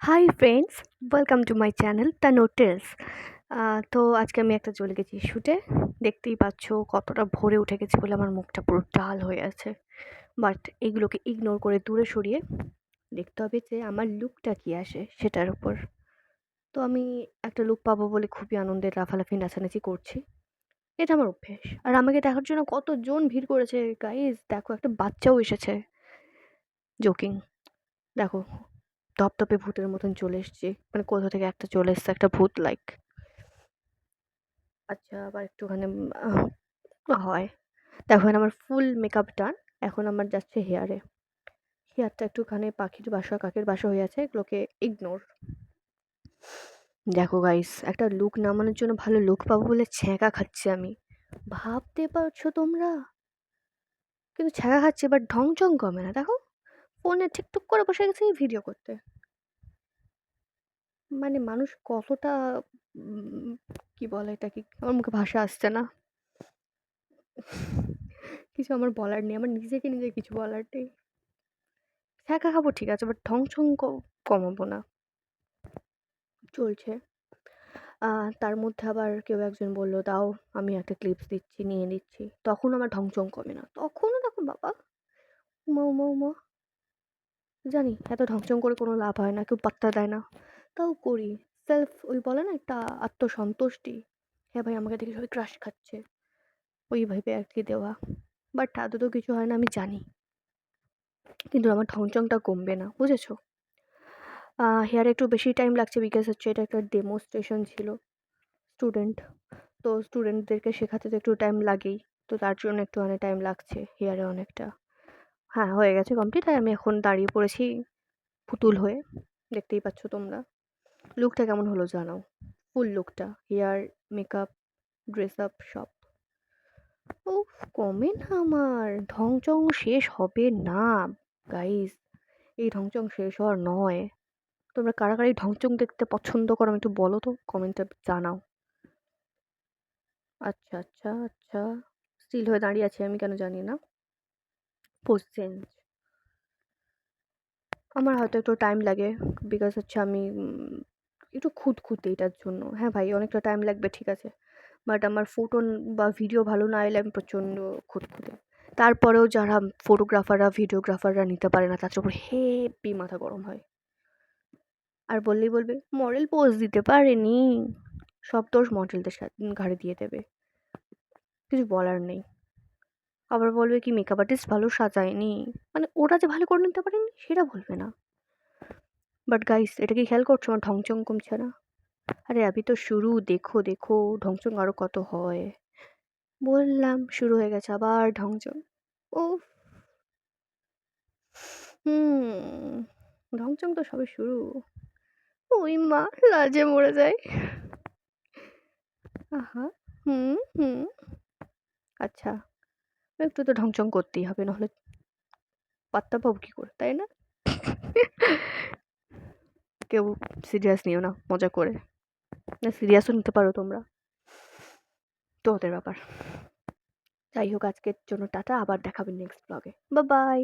High friends, welcome to my channel Tano tales. তো আজকে আমি একটা চলে গেছি শ্যুটে। দেখতেই পাচ্ছ কতটা ভোরে উঠে গেছি বলে আমার মুখটা পুরো ডাল হয়ে আছে। বাট এগুলোকে ইগনোর করে দূরে সরিয়ে দেখতে হবে যে আমার লুকটা কী আসে সেটার উপর। তো আমি একটা লুক পাবো বলে খুবই আনন্দের লাফালাফি নাচানাচি করছি। এটা আমার অভ্যেস। আর আমাকে দেখার জন্য কতজন ভিড় করেছে গাইজ, দেখো একটা বাচ্চাও এসেছে। জোকিং, দেখো ধপধপে ভূতের মতন চলে এসেছি, মানে কোথা থেকে একটা চলে এসছে একটা ভূত লাইক। আচ্ছা, আবার একটুখানি হয়। দেখো এখানে আমার ফুল মেকআপ ডান। এখন আমার যাচ্ছে হেয়ারে। হেয়ারটা একটুখানি পাখির বাসা কাকের বাসা হয়ে আছে, এগুলোকে ইগনোর। দেখো গাইস, একটা লুক নামানোর জন্য ভালো লুক পাবো বলে ছ্যাঁকা খাচ্ছি আমি। ভাবতে পারছো তোমরা? কিন্তু ছ্যাঁকা খাচ্ছি বাট ঢং চং কমে না। দেখো ফোনে ঠিকঠাক করে বসে গেছি ভিডিও করতে। মানে মানুষ কতটা উম, কি বলে এটা, কি আমার মুখে ভাষা আসছে না। কিছু আমার বলার নেই, আমার নিজেকে নিজে কিছু বলার নেই। ছ্যাঁকা খাবো ঠিক আছে, বাট ঢং ছং কমাবো না। চলছে। তার মধ্যে আবার কেউ একজন বলল দাও, আমি একটা ক্লিপস দিচ্ছি, নিয়ে নিচ্ছি। তখন আমার ঢং চং কমে না, তখনও দেখো বাবা উমা উমা উমা। জানি এত ঢং চং করে কোনো লাভ হয় না, কেউ পাত্তা দেয় না, তাও করি। সেলফ ওই বলে না একটা আত্মসন্তুষ্টি। হ্যাঁ ভাই, আমাকে দেখে সবাই ক্রাশ খাচ্ছে, ওই ভাবে আর কি দেওয়া। বাট তাতে তো কিছু হয় না আমি জানি, কিন্তু আমার ঢং চংটা কমবে না, বুঝেছো? হেয়ারে একটু বেশি টাইম লাগছে বিকজ হচ্ছে এটা একটা ডেমোস্ট্রেশন ছিল। স্টুডেন্ট, তো স্টুডেন্টদেরকে শেখাতে তো একটু টাইম লাগেই। তো তার জন্য একটু অনেক টাইম লাগছে হেয়ারে অনেকটা। হ্যাঁ, হয়ে গেছে কমপ্লিট। আর আমি এখন দাঁড়িয়ে পড়েছি পুতুল হয়ে। দেখতেই পাচ্ছ তোমরা। লুকটা কেমন হলো জানাও। ফুল লুকটা, হেয়ার, মেকআপ, ড্রেস আপ সব। ও, কমে না আমার ঢং চং, শেষ হবে না গাইস। এই ঢং চং শেষ হওয়ার নয়। তোমরা কারা কারা এই ঢংচং দেখতে পছন্দ করো আমি একটু বলো তো, কমেন্টে জানাও। আচ্ছা আচ্ছা আচ্ছা, স্টিল হয়ে দাঁড়িয়ে আছি আমি, কেন জানি না। পোস্ট চেঞ্জ, আমার হয়তো একটু টাইম লাগে বিকজ হচ্ছে আমি একটু খুঁতখুঁতে এটার জন্য। হ্যাঁ ভাই, অনেকটা টাইম লাগবে ঠিক আছে, বাট আমার ফটো বা ভিডিও ভালো না এলে আমি প্রচণ্ড খুঁতখুঁতে। তারপরেও যারা ফটোগ্রাফাররা ভিডিওগ্রাফাররা নিতে পারে না তার উপর হেভি মাথা গরম হয়। আর বললেই বলবে মডেল পোজ দিতে পারেনি, সব দোষ মডেলদের ঘাড়ে দিয়ে দেবে, কিছু বলার নেই। আবার বলবে কি মেকআপ আর্টিস্ট ভালো সাজায়নি, মানে ওরা যে ভালো করে নিতে পারেনি সেটা বলবে না। বাট গাইস, এটা কি খেয়াল করছো আমার ঢংচং কমছে না? আরে আমি তো শুরু, দেখো দেখো ঢংচং আরো কত হয়। বললাম শুরু হয়ে গেছে আবার ঢংচং। ও, হুম, ঢংচং তো সবে শুরু। ওই মা, লাজে মরে যায়। আহা, হুম হুম। আচ্ছা, একটু তো ঢংচং করতেই হবে, নাহলে পাত্তা পাবো কি করে, তাই না? কেউ সিরিয়াস নিও না মজা করে। না, সিরিয়াসও নিতে পারো তোমরা, তো ওদের ব্যাপার। যাই হোক, আজকের জন্য টাটা, আবার দেখাবে নেক্সট ব্লগে। Bye bye.